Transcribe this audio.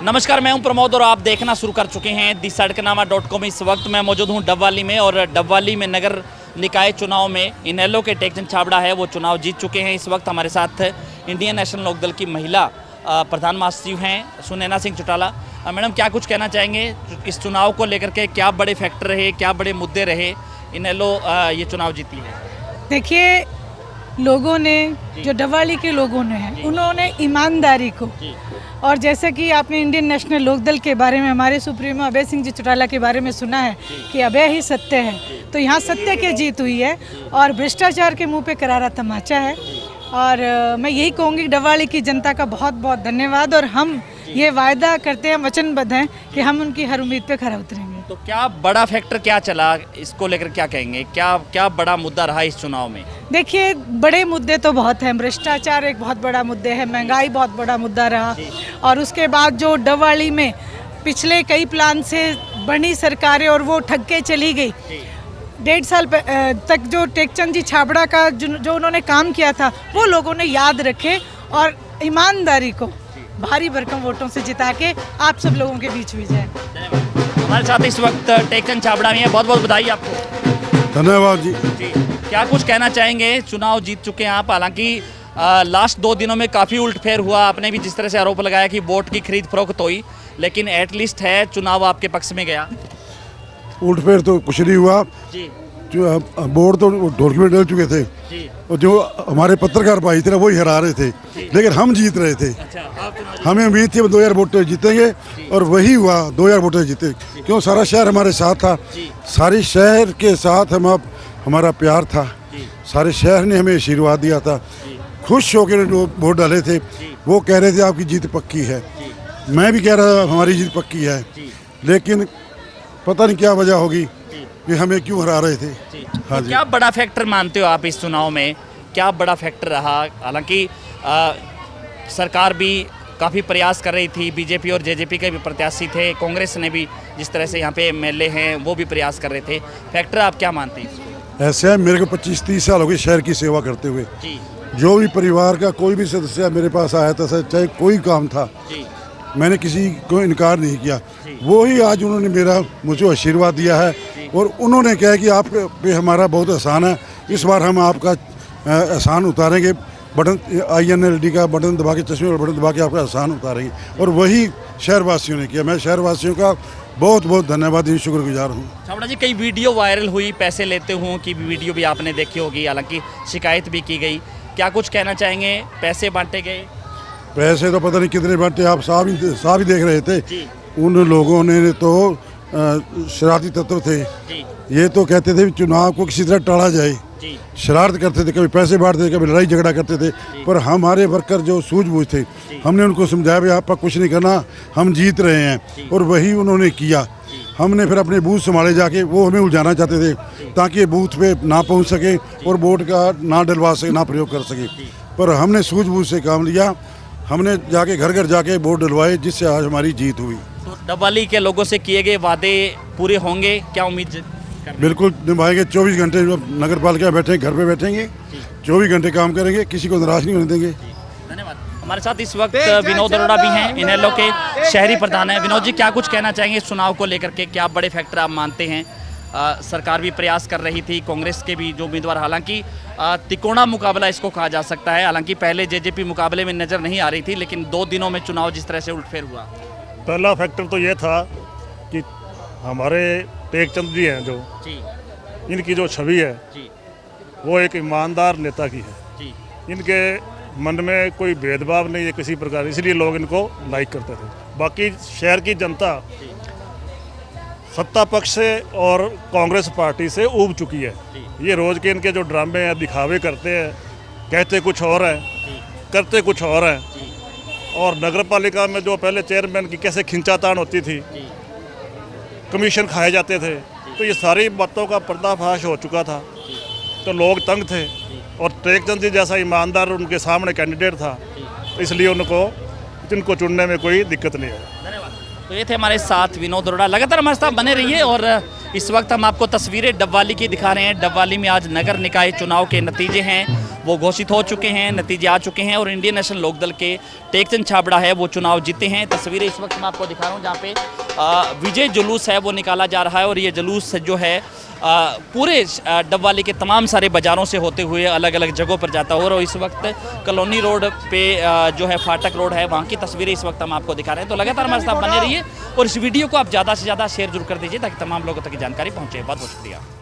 नमस्कार, मैं हूं प्रमोद और आप देखना शुरू कर चुके हैं दी सड़कनामा.com। इस वक्त मैं मौजूद हूं डबवाली में और डबवाली में नगर निकाय चुनाव में इनेलो के टेकचंद छाबड़ा है वो चुनाव जीत चुके हैं। इस वक्त हमारे साथ इंडियन नेशनल लोकदल की महिला प्रधान महासचिव हैं सुनैना सिंह चौटाला। मैडम, क्या कुछ कहना चाहेंगे इस चुनाव को लेकर के? क्या बड़े फैक्टर रहे, क्या बड़े मुद्दे रहे, इनेलो ये चुनाव जीती है? देखिए, लोगों ने जो डबवाली के लोगों ने हैं उन्होंने ईमानदारी को, और जैसे कि आपने इंडियन नेशनल लोकदल के बारे में हमारे सुप्रीमो अभय सिंह जी चौटाला के बारे में सुना है कि अभय ही सत्य है, तो यहाँ सत्य की जीत हुई है और भ्रष्टाचार के मुंह पे करारा तमाचा है। और मैं यही कहूँगी डबवाली की जनता का बहुत बहुत धन्यवाद, और हम ये वायदा करते हैं, वचनबद्ध हैं कि हम उनकी हर उम्मीद पे खरा उतरेंगे। तो क्या बड़ा फैक्टर क्या चला, इसको लेकर क्या कहेंगे? क्या बड़ा मुद्दा रहा इस चुनाव में? देखिए, बड़े मुद्दे तो बहुत हैं। भ्रष्टाचार एक बहुत बड़ा मुद्दा है, महंगाई बहुत बड़ा मुद्दा रहा, और उसके बाद जो डबवाली में पिछले कई प्लान से बनी सरकारें और वो ठग के चली गई। 1.5 साल तक जो टेकचंद जी छाबड़ा का जो उन्होंने काम किया था वो लोगों ने याद रखे और ईमानदारी को भारी भरकम वोटों से जिता के आप सब लोगों के बीच भी जाए। हमारे साथ इस वक्त टेकचंद छाबड़ा में है, बहुत बहुत बधाई आपको। धन्यवाद जी। क्या कुछ कहना चाहेंगे? चुनाव जीत चुके हैं आप, हालांकि लास्ट 2 दिनों में काफ़ी उलटफेर हुआ। आपने भी जिस तरह से आरोप लगाया कि वोट की खरीद फरोख्त हुई, लेकिन एटलीस्ट है चुनाव आपके पक्ष में गया। उलटफेर तो कुछ नहीं हुआ जी जो बोर्ड तो ढोलकी में डल चुके थे जी। और जो हमारे पत्रकार भाई थे वही हरा रहे थे, लेकिन हम जीत रहे थे। अच्छा, आप हमें उम्मीद थी 2000 वोट जीतेंगे और वही हुआ, 2000 वोट जीते। क्यों? सारा शहर हमारे साथ था, सारे शहर के साथ हमारा प्यार था, सारे शहर ने हमें आशीर्वाद दिया था। खुश होकर वोट डाले थे, वो कह रहे थे आपकी जीत पक्की है, मैं भी कह रहा था हमारी जीत पक्की है, लेकिन पता नहीं क्या वजह होगी कि हमें क्यों हरा रहे थे। हाँ तो जी। क्या बड़ा फैक्टर मानते हो आप इस चुनाव में? क्या बड़ा फैक्टर रहा? हालांकि सरकार भी काफ़ी प्रयास कर रही थी, बीजेपी और जेजेपी के भी प्रत्याशी थे, कांग्रेस ने भी जिस तरह से यहाँ पे एमएलए हैं वो भी प्रयास कर रहे थे। फैक्टर आप क्या मानते हैं इसको? ऐसे है, मेरे को 25-30 साल हो गए शहर की सेवा करते हुए। जी जो भी परिवार का कोई भी सदस्य मेरे पास आया था, चाहे कोई काम था, जी मैंने किसी को इनकार नहीं किया। वो ही आज उन्होंने मुझे आशीर्वाद दिया है और उन्होंने कहा कि आप पे हमारा बहुत एहसान है, इस बार हम आपका एहसान उतारेंगे। बटन INLD का बटन दबा के, चश्मे वाला बटन दबा के आपका एहसान उतारेंगे, और वही शहरवासियों ने किया। मैं शहरवासियों का बहुत बहुत धन्यवाद, शुक्रगुजार हूँ। छाबड़ा जी, कई वीडियो वायरल हुई पैसे लेते हुए की वीडियो भी आपने देखी होगी, हालांकि शिकायत भी की गई। क्या कुछ कहना चाहेंगे? पैसे बांटे गए? पैसे तो पता नहीं कितने बांटे, आप साहब ही देख रहे थे। जी उन लोगों ने तो शरारती तत्व थे, ये तो कहते थे चुनाव को किसी तरह टाला जाए, जी शरारत करते थे, कभी पैसे बांटते थे, कभी लड़ाई झगड़ा करते थे। पर हमारे वर्कर जो सूझबूझ थे, हमने उनको समझाया भाई आपका कुछ नहीं करना, हम जीत रहे हैं, और वही उन्होंने किया। हमने फिर अपने बूथ संभाले जाके, वो हमें उलझाना चाहते थे ताकि बूथ पे ना पहुंच सके और वोट का ना डलवा सके, ना प्रयोग कर सके, पर हमने सूझबूझ से काम लिया। हमने जाके घर घर जाके वोट डलवाए, जिससे आज हमारी जीत हुई। तो डबवाली के लोगों से किए गए वादे पूरे होंगे? क्या उम्मीद कर रहे हैं? बिल्कुल निभाएंगे। 24 घंटे नगर पालिका बैठे घर पे बैठेंगे, 24 घंटे काम करेंगे, किसी को निराश नहीं होने देंगे। धन्यवाद। हमारे साथ इस वक्त विनोद अरोड़ा भी हैं, इनेलो के शहरी प्रधान हैं। विनोद जी, क्या कुछ कहना चाहेंगे इस चुनाव को लेकर के? क्या बड़े फैक्टर आप मानते हैं? सरकार भी प्रयास कर रही थी, कांग्रेस के भी जो उम्मीदवार, हालांकि तिकोना मुकाबला इसको कहा जा सकता है। हालांकि पहले जेजेपी मुकाबले में नज़र नहीं आ रही थी, लेकिन 2 दिनों में चुनाव जिस तरह से उलटफेर हुआ। पहला फैक्टर तो ये था कि हमारे टेकचंद जी हैं, जो जी इनकी जो छवि है जी वो एक ईमानदार नेता की है। जी इनके मन में कोई भेदभाव नहीं है किसी प्रकार, इसलिए लोग इनको लाइक करते थे। बाकी शहर की जनता सत्ता पक्ष से और कांग्रेस पार्टी से ऊब चुकी है। ये रोज़ के इनके जो ड्रामे हैं, दिखावे करते हैं, कहते कुछ और हैं, करते कुछ और हैं। और नगर पालिका में जो पहले चेयरमैन की कैसे खिंचातान होती थी, कमीशन खाए जाते थे, तो ये सारी बातों का पर्दाफाश हो चुका था, तो लोग तंग थे। और टेकचंद जी जैसा ईमानदार उनके सामने कैंडिडेट था, तो इसलिए इनको चुनने में कोई दिक्कत नहीं है। धन्यवाद। तो ये थे हमारे साथ विनोद अरोड़ा। लगातार हमारे साथ बने रहिए, और इस वक्त हम आपको तस्वीरें डबवाली की दिखा रहे हैं। डबवाली में आज नगर निकाय चुनाव के नतीजे हैं वो घोषित हो चुके हैं, नतीजे आ चुके हैं और इंडियन नेशनल लोकदल के टेकचंद छाबड़ा है वो चुनाव जीते हैं। तस्वीरें इस वक्त मैं आपको दिखा रहा हूँ जहाँ पे विजय जुलूस है वो निकाला जा रहा है और ये जुलूस जो है पूरे डबवाली के तमाम सारे बाज़ारों से होते हुए अलग अलग जगहों पर जाता हो। और इस वक्त कॉलोनी रोड पे जो है फाटक रोड है वहाँ की तस्वीरें इस वक्त हम आपको दिखा रहे हैं। तो लगातार हमारे साथ बने रहिए और इस वीडियो को आप ज़्यादा से ज़्यादा शेयर जरूर कर दीजिए ताकि तमाम लोगों तक जानकारी पहुँचे। बहुत बहुत शुक्रिया।